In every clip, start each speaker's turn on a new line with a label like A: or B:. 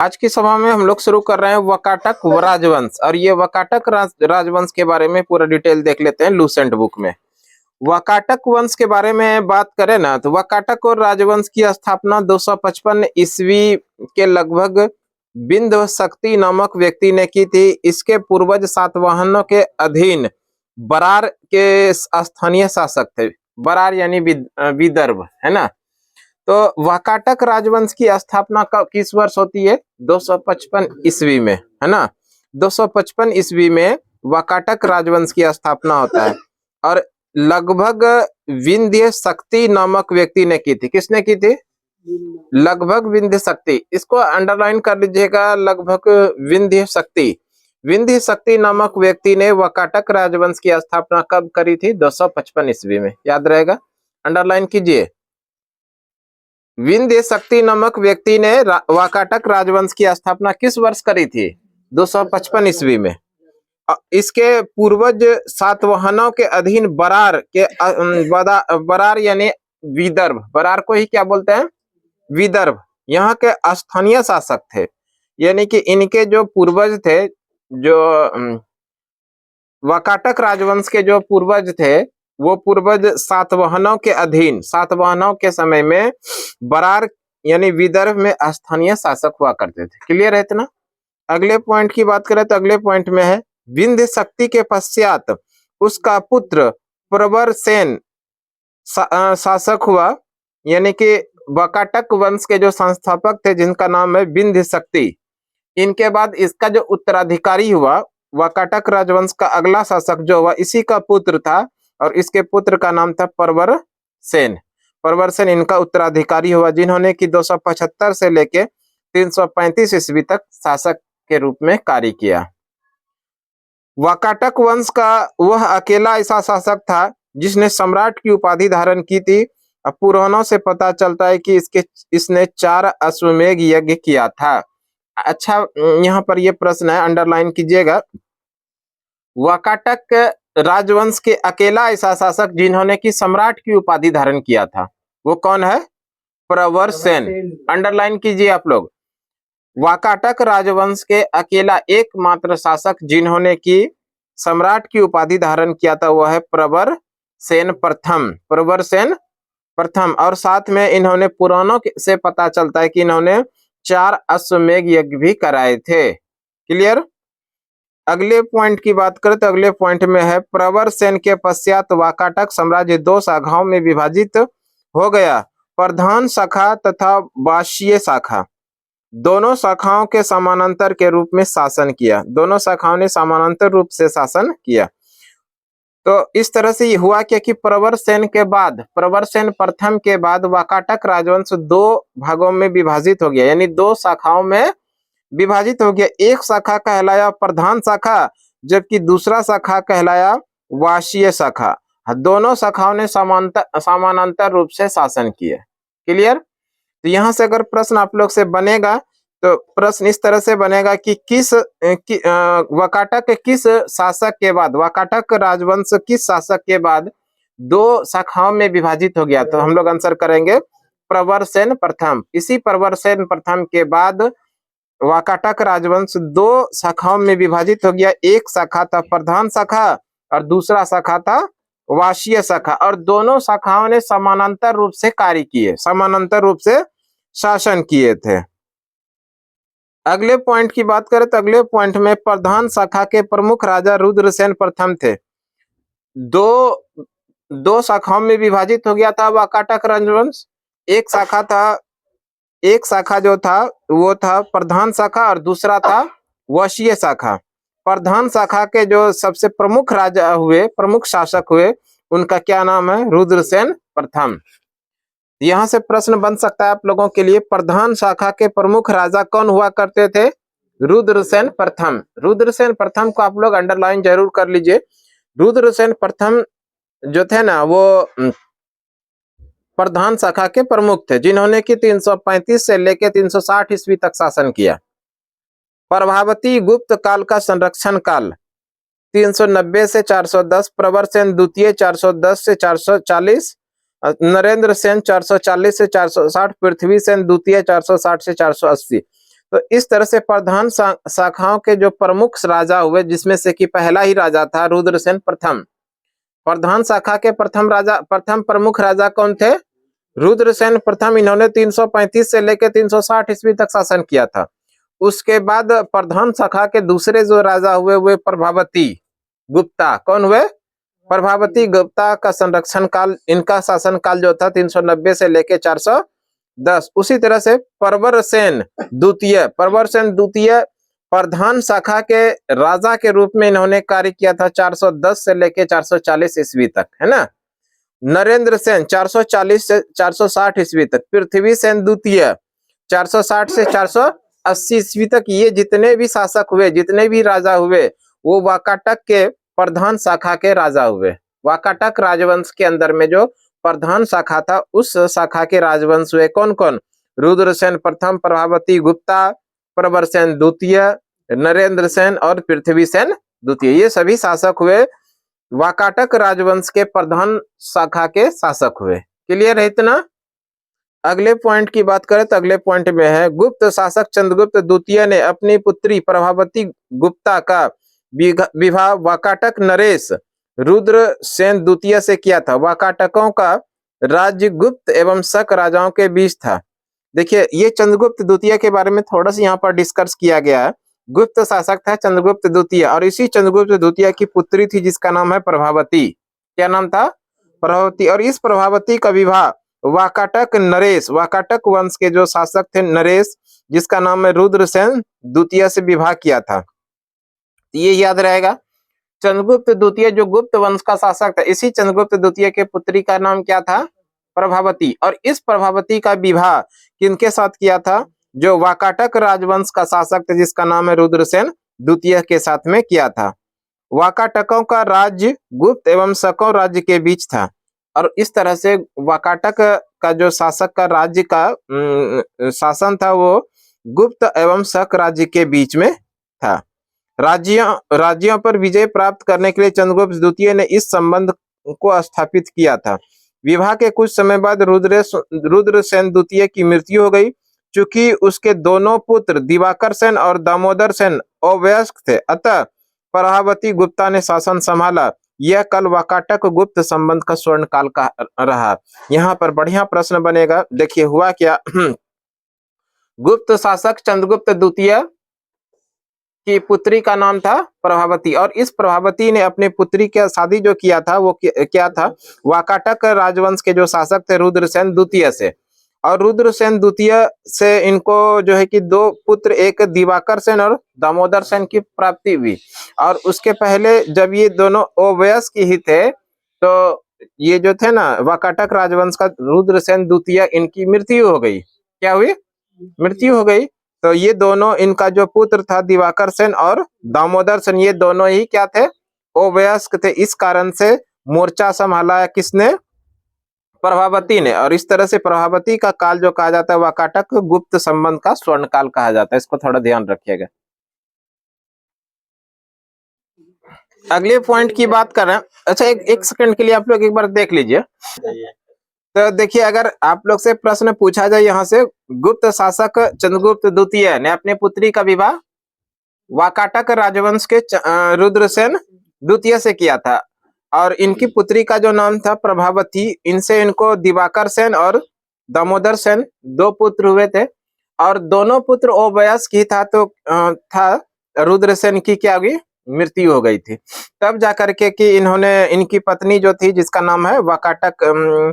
A: आज की सभा में हम लोग शुरू कर रहे हैं वाकाटक राजवंश। और ये वाकाटक राजवंश के बारे में पूरा डिटेल देख लेते हैं लूसेंट बुक में। वाकाटक वंश के बारे में बात करें ना तो वाकाटक और राजवंश की स्थापना 255 ईस्वी के लगभग बिंदु शक्ति नामक व्यक्ति ने की थी। इसके पूर्वज सातवाहनों के अधीन बरार के स्थानीय शासक थे। बरार यानी विदर्भ है ना। तो वाकाटक राजवंश की स्थापना किस वर्ष होती है? 255 ईस्वी में, है ना। 255 ईस्वी में वाकाटक राजवंश की स्थापना होता है और लगभग विंध्य शक्ति नामक व्यक्ति ने की थी। किसने की थी? लगभग विंध्य शक्ति। इसको अंडरलाइन कर लीजिएगा, लगभग विंध्य शक्ति। विंध्य शक्ति नामक व्यक्ति ने वाकाटक राजवंश की स्थापना कब करी थी? 255 ईस्वी में। याद रहेगा, अंडरलाइन कीजिए। विंध्य शक्ति नामक व्यक्ति ने वाकाटक राजवंश की स्थापना किस वर्ष करी थी? 255 ईस्वी में। इसके पूर्वज सातवाहनों के अधीन बरार के बरार यानी विदर्भ, बरार को ही क्या बोलते हैं? विदर्भ। यहाँ के स्थानीय शासक थे, यानी कि इनके जो पूर्वज थे, जो वाकाटक राजवंश के जो पूर्वज थे, वो पूर्वज सातवाहनों के अधीन, सातवाहनों के समय में बरार यानी विदर्भ में स्थानीय शासक हुआ करते थे। क्लियर है इतना? अगले पॉइंट की बात करें तो अगले पॉइंट में है विंध्य शक्ति के पश्चात उसका पुत्र प्रवरसेन शासक हुआ, यानी कि वाकाटक वंश के जो संस्थापक थे जिनका नाम है विंध्य शक्ति। इनके बाद इसका जो उत्तराधिकारी हुआ, वाकाटक राजवंश का अगला शासक जो हुआ, इसी का पुत्र था और इसके पुत्र का नाम था प्रवरसेन। प्रवरसेन इनका उत्तराधिकारी हुआ, जिन्होंने कि 275 से लेके 335 ईस्वी तक शासक के रूप में कार्य किया। वाकाटक वंश का वह अकेला ऐसा शासक था जिसने सम्राट की उपाधि धारण की थी। पुराणों से पता चलता है कि इसने 4 अश्वमेध यज्ञ किया था। अच्छा, यहाँ पर यह प्रश्न है, अंडरलाइन कीजिएगा। वाकाटक राजवंश के अकेला ऐसा शासक जिन्होंने कि सम्राट की उपाधि धारण किया था, वो कौन है? प्रवरसेन। अंडरलाइन कीजिए आप लोग। वाकाटक राजवंश के अकेला एकमात्र शासक जिन्होंने कि सम्राट की उपाधि धारण किया था, वह है प्रवरसेन प्रथम। प्रवरसेन प्रथम। और साथ में इन्होंने पुराणों से पता चलता है कि इन्होंने 4 अश्वमेध यज्ञ भी कराए थे। क्लियर? अगले पॉइंट की बात करें तो अगले पॉइंट में है प्रवरसेन के पश्चात वाकाटक साम्राज्य 2 शाखाओं में विभाजित हो गया, प्रधान शाखा तथा वाष्य शाखा। दोनों शाखाओं के समानांतर के रूप में शासन किया। दोनों शाखाओं ने समानांतर रूप से शासन किया। तो इस तरह से ये हुआ क्या कि प्रवरसेन के बाद, प्रवरसेन प्रथम के बाद वाकाटक राजवंश 2 भागों में विभाजित हो गया, यानी 2 शाखाओं में विभाजित हो गया। एक शाखा कहलाया प्रधान शाखा, जबकि दूसरा शाखा कहलाया वाष्य शाखा। दोनों शाखाओं ने समानांतर रूप से शासन किए। क्लियर? तो यहाँ से अगर प्रश्न आप लोग से बनेगा तो प्रश्न इस तरह से बनेगा कि वाकाटक किस शासक के बाद, वाकाटक राजवंश किस शासक के बाद 2 शाखाओं में विभाजित हो गया? तो हम लोग आंसर करेंगे प्रवरसेन प्रथम। इसी प्रवरसेन प्रथम के बाद वाकाटक राजवंश 2 शाखाओं में विभाजित हो गया। एक शाखा था प्रधान शाखा और दूसरा शाखा था वाष्य शाखा, और दोनों शाखाओं ने समानांतर रूप से कार्य किए, समानांतर रूप से शासन किए थे। अगले पॉइंट की बात करें तो अगले पॉइंट में प्रधान शाखा के प्रमुख राजा रुद्रसेन प्रथम थे। 2 शाखाओं में विभाजित हो गया था वाकाटक राजवंश। एक शाखा जो था वो था प्रधान शाखा और दूसरा था वाष्य शाखा। प्रधान शाखा के जो सबसे प्रमुख राजा हुए, प्रमुख शासक हुए, उनका क्या नाम है? रुद्रसेन प्रथम। यहाँ से प्रश्न बन सकता है आप लोगों के लिए, प्रधान शाखा के प्रमुख राजा कौन हुआ करते थे? रुद्रसेन प्रथम। रुद्रसेन प्रथम को आप लोग अंडरलाइन जरूर कर लीजिए। रुद्रसेन प्रथम जो थे ना, वो प्रधान शाखा के प्रमुख थे, जिन्होंने कि 335 से लेकर 360 ईस्वी तक शासन किया। प्रभावती गुप्त काल का संरक्षण काल 390 से 410, प्रवरसेन द्वितीय 410 से 440, नरेंद्र सेन 440 से 460, पृथ्वी सेन द्वितीय 460 से 480। तो इस तरह से प्रधान शाखाओं के जो प्रमुख राजा हुए, जिसमें से कि पहला ही राजा था रुद्रसेन प्रथम। प्रधान शाखा के प्रथम प्रमुख राजा कौन थे? रुद्रसेन प्रथम। इन्होंने 335 से लेकर 360 ईस्वी तक शासन किया था। उसके बाद प्रधान शाखा के दूसरे जो राजा हुए वे प्रभावती गुप्ता। कौन हुए? प्रभावती गुप्ता का संरक्षण काल, इनका शासन काल जो था 390 से लेकर 410। उसी तरह से प्रवरसेन द्वितीय प्रधान शाखा के राजा के रूप में इन्होंने कार्य किया था 410 से लेकर 440 ईस्वी तक, है ना। नरेंद्र सेन 440 से 460 ईस्वी तक। पृथ्वी सेन द्वितीय 460 से 480 ईस्वी तक। ये जितने भी शासक हुए, जितने भी राजा हुए, वो वाकाटक के प्रधान शाखा के राजा हुए। वाकाटक राजवंश के अंदर में जो प्रधान शाखा था, उस शाखा के राजवंश हुए कौन कौन? रुद्रसेन प्रथम, प्रभावती गुप्ता, प्रवरसेन द्वितीय, नरेंद्र सेन और पृथ्वी सेन द्वितीय। ये सभी शासक हुए वाकाटक राजवंश के प्रधान शाखा के शासक हुए। क्लियर है इतना? अगले पॉइंट की बात करें तो अगले पॉइंट में है, गुप्त शासक चंद्रगुप्त द्वितीय ने अपनी पुत्री प्रभावती गुप्ता का विवाह वाकाटक नरेश रुद्रसेन द्वितीय से किया था। वाकाटकों का राज्य गुप्त एवं शक राजाओं के बीच था। देखिए, ये चंद्रगुप्त द्वितीय के बारे में थोड़ा सा यहाँ पर डिस्कस किया गया है। गुप्त शासक था चंद्रगुप्त द्वितीय, और इसी चंद्रगुप्त द्वितीय की पुत्री थी जिसका नाम है प्रभावती। क्या नाम था? प्रभावती। और इस प्रभावती का विवाह वाकाटक नरेश, वाकाटक वंश के जो शासक थे नरेश, जिसका नाम है रुद्रसेन द्वितीय से विवाह किया था। ये याद रहेगा। चंद्रगुप्त द्वितीय जो गुप्त वंश का शासक था, इसी चंद्रगुप्त द्वितीय के पुत्री का नाम क्या था? प्रभावती। और इस प्रभावती का विवाह किनके साथ किया था? जो वाकाटक राजवंश का शासक था जिसका नाम है रुद्रसेन द्वितीय के साथ में किया था। वाकाटकों का राज्य गुप्त एवं शकों राज्य के बीच था, और इस तरह से वाकाटक का जो शासक का राज्य का शासन था वो गुप्त एवं शक राज्य के बीच में था। राज्यों पर विजय प्राप्त करने के लिए चंद्रगुप्त द्वितीय ने इस संबंध को स्थापित किया था। विवाह के कुछ समय बाद रुद्रसेन द्वितीय की मृत्यु हो गई। चूंकि उसके दोनों पुत्र दिवाकर सेन और दामोदर सेन अवयस्क थे, अतः प्रभावती गुप्ता ने शासन संभाला। यह कल वाकाटक गुप्त संबंध का स्वर्ण काल का रहा। यहाँ पर बढ़िया प्रश्न बनेगा। देखिए हुआ क्या। गुप्त शासक चंद्रगुप्त द्वितीय की पुत्री का नाम था प्रभावती, और इस प्रभावती ने अपनी पुत्री के शादी जो किया था वो क्या था? वाकाटक राजवंश के जो शासक थे रुद्रसेन द्वितीय से। और रुद्रसेन द्वितीय से इनको जो है कि दो पुत्र, एक दिवाकर सेन और दामोदर सेन की प्राप्ति हुई। और उसके पहले जब ये दोनों अवयस्क ही थे, तो ये जो थे ना वाकाटक राजवंश का रुद्रसेन द्वितीय, इनकी मृत्यु हो गई। क्या हुई? मृत्यु हो गई। तो ये दोनों, इनका जो पुत्र था दिवाकर सेन और दामोदर सेन, ये दोनों ही क्या थे? अवयस्क थे। इस कारण से मोर्चा संभाला किसने? प्रभावती ने। और इस तरह से प्रभावती का काल जो कहा जाता है वाकाटक गुप्त संबंध का स्वर्ण काल कहा जाता है। इसको थोड़ा ध्यान रखिएगा। अगले पॉइंट की बात कर रहे हैं। अच्छा, एक सेकंड के लिए आप लोग एक बार देख लीजिए। तो देखिए, अगर आप लोग से प्रश्न पूछा जाए यहाँ से, गुप्त शासक चंद्रगुप्त द्वितीय ने अपनी पुत्री का विवाह वाकाटक राजवंश के रुद्रसेन द्वितीय से किया था, और इनकी पुत्री का जो नाम था प्रभावती। इनसे इनको दिवाकर सेन और दामोदर सेन दो पुत्र हुए थे, और दोनों पुत्र अवयस्क ही था। तो रुद्रसेन की क्या हुई? मृत्यु हो गई थी। तब जाकर के कि इन्होंने, इनकी पत्नी जो थी जिसका नाम है वाकाटक,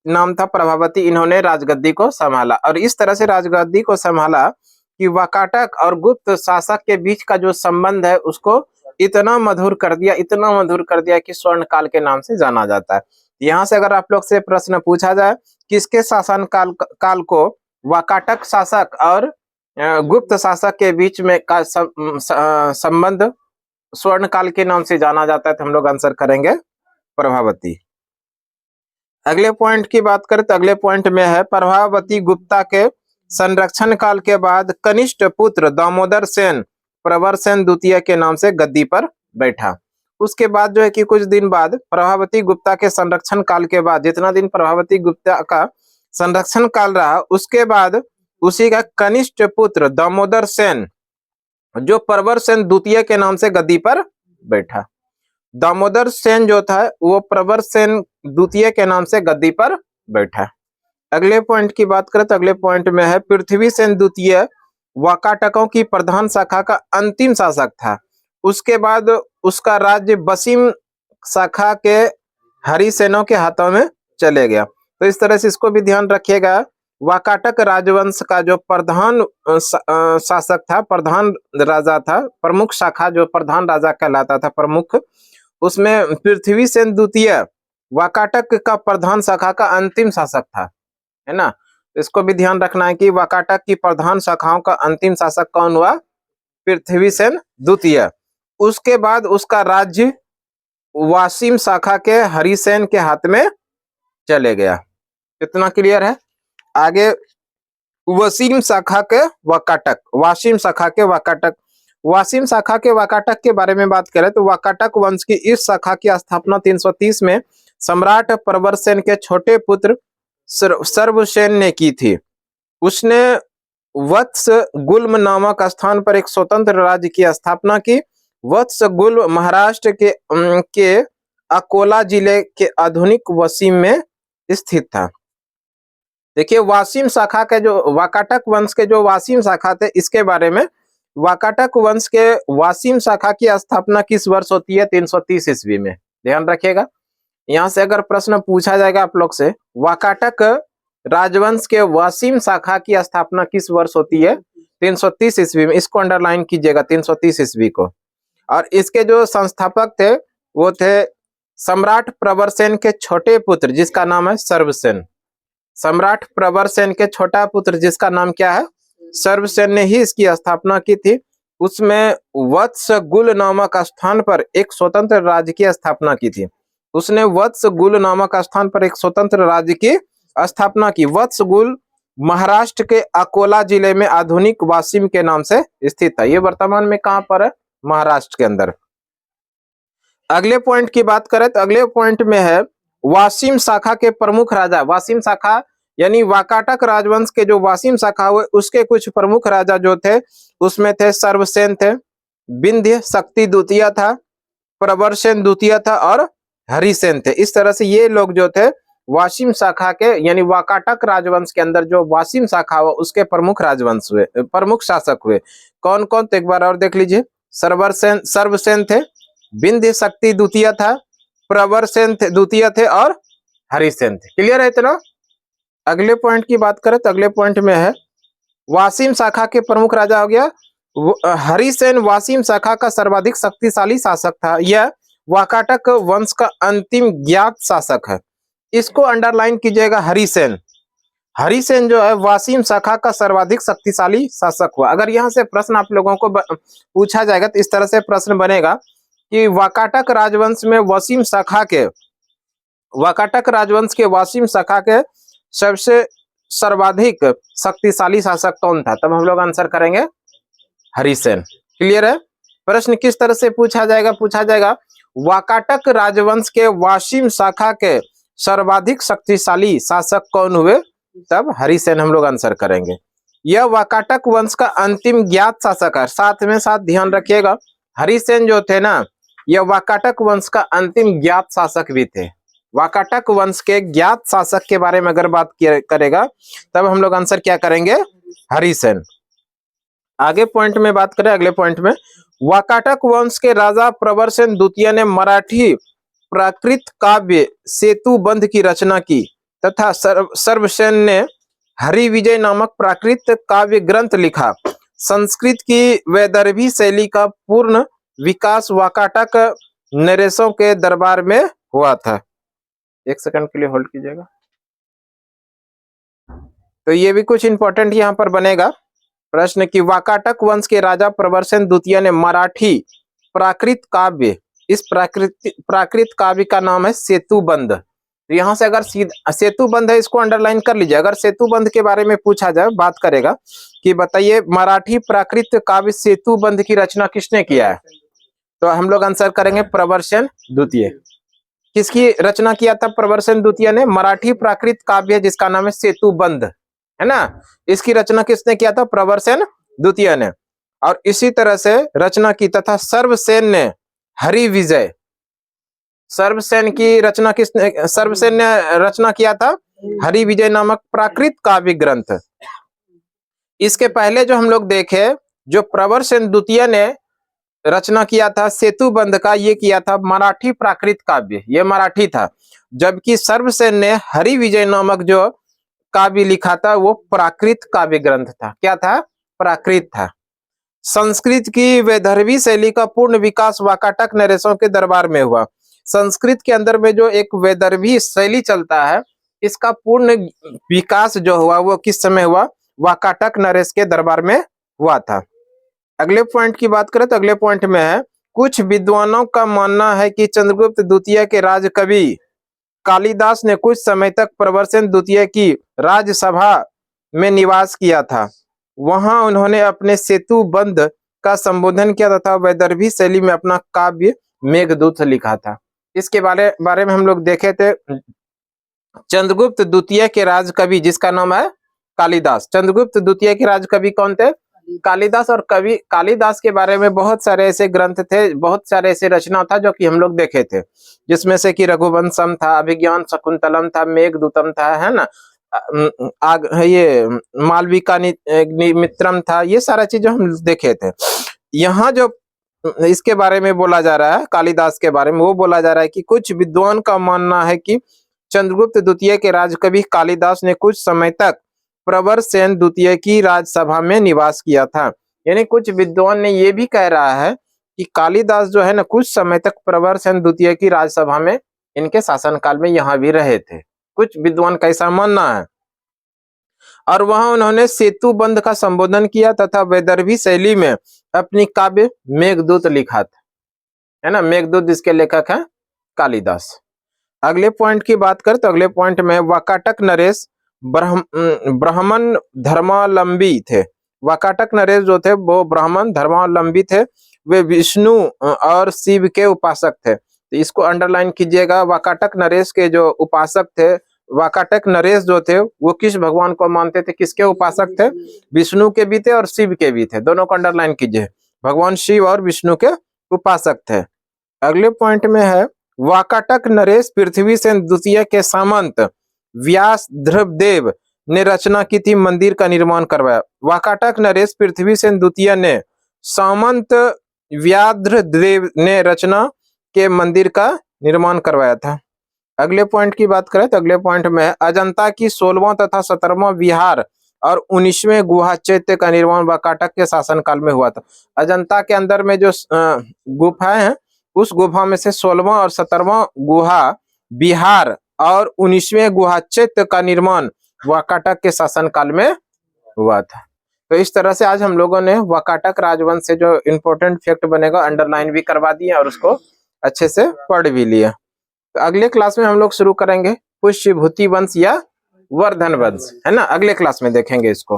A: नाम था प्रभावती, इन्होंने राजगद्दी को संभाला। और इस तरह से राजगद्दी को संभाला कि वाकाटक और गुप्त शासक के बीच का जो संबंध है उसको इतना मधुर कर दिया, इतना मधुर कर दिया कि स्वर्ण काल के नाम से जाना जाता है। यहाँ से अगर आप लोग से प्रश्न पूछा जाए किसके शासन काल को वाकाटक शासक और गुप्त शासक के बीच में का संबंध स्वर्ण काल के नाम से जाना जाता है, तो हम लोग आंसर करेंगे प्रभावती। अगले पॉइंट की बात करें तो अगले पॉइंट में है, प्रभावती गुप्ता के संरक्षण काल के बाद कनिष्ठ पुत्र दामोदर सेन प्रवरसेन द्वितीय के नाम से गद्दी पर बैठा। उसके बाद जो है कि कुछ दिन बाद प्रभावती गुप्ता के संरक्षण काल के बाद, जितना दिन प्रभावती गुप्ता का संरक्षण काल रहा, उसके बाद उसी का कनिष्ठ पुत्र दामोदर सेन, जो प्रवर सेन द्वितीय के नाम से गद्दी पर बैठा। दामोदर सेन जो था वो प्रवर सेन द्वितीय के नाम से गद्दी पर बैठा। अगले पॉइंट की बात करें तो अगले पॉइंट में है पृथ्वी सेन द्वितीय वाकाटकों की प्रधान शाखा का अंतिम शासक था। उसके बाद उसका राज्य वसीम शाखा के हरिसेनों के हाथों में चले गया। तो इस तरह से इसको भी ध्यान रखिएगा। वाकाटक राजवंश का जो प्रधान शासक था, प्रधान राजा था, प्रमुख शाखा जो प्रधान राजा कहलाता था प्रमुख, उसमें पृथ्वी सेन द्वितीय वाकाटक का प्रधान शाखा का अंतिम शासक था, है ना। इसको भी ध्यान रखना है कि वाकाटक की प्रधान शाखाओं का अंतिम शासक कौन हुआ? पृथ्वी सेन द्वितीय। उसके बाद उसका राज्य वासिम शाखा के हरिसेन के हाथ में चले गया। कितना क्लियर है? आगे वसीम शाखा के वाकाटक, वासिम शाखा के वाकाटक, वासिम शाखा के वाकाटक के बारे में बात करें तो वाकाटक वंश की इस शाखा की स्थापना 330 में सम्राट प्रवरसेन के छोटे पुत्र सर्वसेन ने की थी। उसने वत्स गुल्म नामक स्थान पर एक स्वतंत्र राज्य की स्थापना की। वत्स गुल्म महाराष्ट्र के अकोला जिले के आधुनिक वसीम में स्थित था। देखिए वासिम शाखा के जो वाकाटक वंश के जो वासिम शाखा थे, इसके बारे में वाकाटक वंश के वासिम शाखा की स्थापना किस वर्ष होती है? 330 ईस्वी में। ध्यान रखिएगा, यहां से अगर प्रश्न पूछा जाएगा आप लोग से, वाकाटक राजवंश के वासिम शाखा की स्थापना किस वर्ष होती है? 330 ईस्वी में। इसको अंडरलाइन कीजिएगा, 330 ईस्वी को। और इसके जो संस्थापक थे वो थे सम्राट प्रवरसेन के छोटे पुत्र जिसका नाम है सर्वसेन। सम्राट प्रवरसेन के छोटा पुत्र जिसका नाम क्या है? सर्वसेन ने ही इसकी स्थापना की थी। उसमें वत्स गुल नामक स्थान पर एक स्वतंत्र राज्य की स्थापना की थी। उसने वत्स गुल नामक स्थान पर एक स्वतंत्र राज्य की स्थापना की। वत्स गुल महाराष्ट्र के अकोला जिले में आधुनिक वासिम के नाम से स्थित है। ये वर्तमान में कहां पर है? महाराष्ट्र के अंदर। अगले पॉइंट की बात करें तो अगले पॉइंट में है वासिम शाखा के प्रमुख राजा। वासिम शाखा यानी वाकाटक राजवंश के जो वासिम शाखा हुए उसके कुछ प्रमुख राजा जो थे उसमें थे सर्वसेन थे, विंध्य शक्ति द्वितीय था, प्रवरसेन द्वितीय था और हरिसेन थे। इस तरह से ये लोग जो थे वासिम शाखा के यानी वाकाटक राजवंश के अंदर जो वासिम शाखा हुआ उसके प्रमुख राजवंश हुए, प्रमुख शासक हुए। कौन कौन? तो एक बार और देख लीजिए। सर्वसेन थे, विंध्य शक्ति द्वितीय था, प्रवरसेन थे द्वितीय थे और हरिसेन थे। क्लियर है इतना? अगले पॉइंट की बात करें तो अगले पॉइंट में है वासिम शाखा के प्रमुख राजा हो गया हरिसेन। वासिम शाखा का सर्वाधिक शक्तिशाली शासक था। यह वाकाटक वंश का अंतिम ज्ञात शासक है। इसको अंडरलाइन कीजिएगा, हरिसेन। हरिसेन जो है वासिम शाखा का सर्वाधिक शक्तिशाली शासक हुआ। अगर यहाँ से प्रश्न आप लोगों को पूछा जाएगा तो इस तरह से प्रश्न बनेगा कि वाकाटक राजवंश में वासिम शाखा के, वाकाटक राजवंश के वासिम शाखा के सबसे सर्वाधिक शक्तिशाली शासक कौन था? तब हम लोग आंसर करेंगे हरिसेन। क्लियर है? प्रश्न किस तरह से पूछा जाएगा? पूछा जाएगा वाकाटक राजवंश के वासिम शाखा के सर्वाधिक शक्तिशाली शासक कौन हुए? तब हरिसेन हम लोग आंसर करेंगे। यह वाकाटक वंश का अंतिम ज्ञात शासक है। साथ में साथ ध्यान रखिएगा, हरिसेन जो थे ना, यह वाकाटक वंश का अंतिम ज्ञात शासक भी थे। वाकाटक वंश के ज्ञात शासक के बारे में अगर बात करेगा तब हम लोग आंसर क्या करेंगे? हरिसेन। आगे पॉइंट में बात करें, अगले पॉइंट में वाकाटक वंश के राजा प्रवरसेन द्वितीय ने मराठी प्राकृत काव्य सेतुबंध की रचना की तथा सर्वसेन ने हरिविजय नामक प्राकृत काव्य ग्रंथ लिखा। संस्कृत की वैदर्भी शैली का पूर्ण विकास वाकाटक नरेशों के दरबार में हुआ था। एक सेकंड के लिए होल्ड कीजिएगा। तो ये भी कुछ इंपॉर्टेंट यहां पर बनेगा प्रश्न कि वाकाटक वंश के राजा प्रवरसेन द्वितीय ने मराठी प्राकृत काव्य, इस प्राकृत काव्य का नाम है सेतुबंध। तो यहां से अगर सेतुबंध है इसको अंडरलाइन कर लीजिए। अगर सेतुबंध के बारे में पूछा जाए, बात करेगा कि बताइए मराठी प्राकृत काव्य सेतुबंध की रचना किसने किया है? तो हम लोग आंसर करेंगे प्रवरसेन द्वितीय। किसकी रचना किया था प्रवरसेन द्वितीय ने? मराठी प्राकृत काव्य जिसका नाम है सेतुबंध, है ना। इसकी रचना किसने किया था? प्रवरसेन द्वितीय ने। और इसी तरह से रचना की तथा सर्वसेन ने हरिविजय, सर्वसेन की रचना किसने, सर्वसेन ने रचना किया था हरिविजय नामक प्राकृत काव्य ग्रंथ। इसके पहले जो हम लोग देखे, जो प्रवरसेन द्वितीय ने रचना किया था सेतुबंध का, ये किया था मराठी प्राकृत काव्य, ये मराठी था। जबकि सर्वसेन ने हरिविजय नामक जो काव्य लिखा था वो प्राकृत काव्य ग्रंथ था। क्या था? प्राकृत था। संस्कृत की वैदर्भी शैली का पूर्ण विकास वाकाटक नरेशों के दरबार में हुआ। संस्कृत के अंदर में जो एक वैदर्भी शैली चलता है, इसका पूर्ण विकास जो हुआ वो किस समय हुआ? वाकाटक नरेश के दरबार में हुआ था। अगले पॉइंट की बात करें तो अगले पॉइंट में है, कुछ विद्वानों का मानना है कि चंद्रगुप्त द्वितीय के राजकवि कालिदास ने कुछ समय तक प्रवरसेन द्वितीय की राजसभा में निवास किया था। वहां उन्होंने अपने सेतुबंध का संबोधन किया तथा वैदर्भी शैली में अपना काव्य मेघदूत लिखा था। इसके बारे में हम लोग देखे थे। चंद्रगुप्त द्वितीय के राजकवि जिसका नाम है कालिदास, चंद्रगुप्त द्वितीय के राजकवि कौन थे? कालिदास। और कवि कालिदास के बारे में बहुत सारे ऐसे ग्रंथ थे, बहुत सारे ऐसे रचना था जो कि हम लोग देखे थे, जिसमें से कि रघुवंशम था, अभिज्ञान शकुंतलम था, मेघदूतम था, है ना, ये मालविका मित्रम था, ये सारा चीज हम देखे थे। यहाँ जो इसके बारे में बोला जा रहा है, कालिदास के बारे में, वो बोला जा रहा है कि कुछ विद्वान का मानना है कि चंद्रगुप्त द्वितीय के राजकवि कालिदास ने कुछ समय तक प्रवरसेन द्वितीय की राजसभा में निवास किया था। यानी कुछ विद्वान ने ये भी कह रहा है कि कालिदास जो है ना कुछ समय तक प्रवरसेन द्वितीय की राजसभा में, इनके शासनकाल में यहाँ भी रहे थे। कुछ विद्वान का ऐसा मानना है। और वहां उन्होंने सेतुबंध का संबोधन किया तथा वैदर्भी शैली में अपनी काव्य मेघदूत लिखा था, है ना। मेघदूत इसके लेखक हैं कालिदास। अगले पॉइंट की बात करें तो अगले पॉइंट में वाकाटक नरेश ब्राह्मण धर्मावलंबी थे। वाकाटक नरेश जो थे वो ब्राह्मण धर्मावलंबी थे। वे विष्णु और शिव के उपासक थे। तो इसको अंडरलाइन कीजिएगा। वाकाटक नरेश के जो उपासक थे, वाकाटक नरेश जो थे वो किस भगवान को मानते थे? किसके उपासक थे? विष्णु के भी थे और शिव के भी थे। दोनों को अंडरलाइन कीजिए, भगवान शिव और विष्णु के उपासक थे। अगले पॉइंट में है, वाकाटक नरेश पृथ्वीसेन द्वितीय के सामंत व्यास ध्रुवदेव ने रचना की थी, मंदिर का निर्माण करवाया। वाकाटक नरेश पृथ्वीसेन द्वितीय ने सामंत व्याघ्रदेव ने रचना के मंदिर का निर्माण करवाया था। अगले पॉइंट की बात करें तो अगले पॉइंट में अजंता की 16वां तथा 17वां विहार और 19वें गुहा चैत्य का निर्माण वाकाटक के शासनकाल में हुआ था। अजंता के अंदर में जो गुफाएं हैं, उस गुफा में से 16वां और 17वां गुहा विहार और 19वें गुहा चैत्य का निर्माण वाकाटक के शासनकाल में हुआ था। तो इस तरह से आज हम लोगों ने वाकाटक राजवंश से जो इम्पोर्टेंट फैक्ट बनेगा अंडरलाइन भी करवा दिए और उसको अच्छे से पढ़ भी लिया। तो अगले क्लास में हम लोग शुरू करेंगे पुष्यभूति वंश या वर्धन वंश, है ना। अगले क्लास में देखेंगे इसको।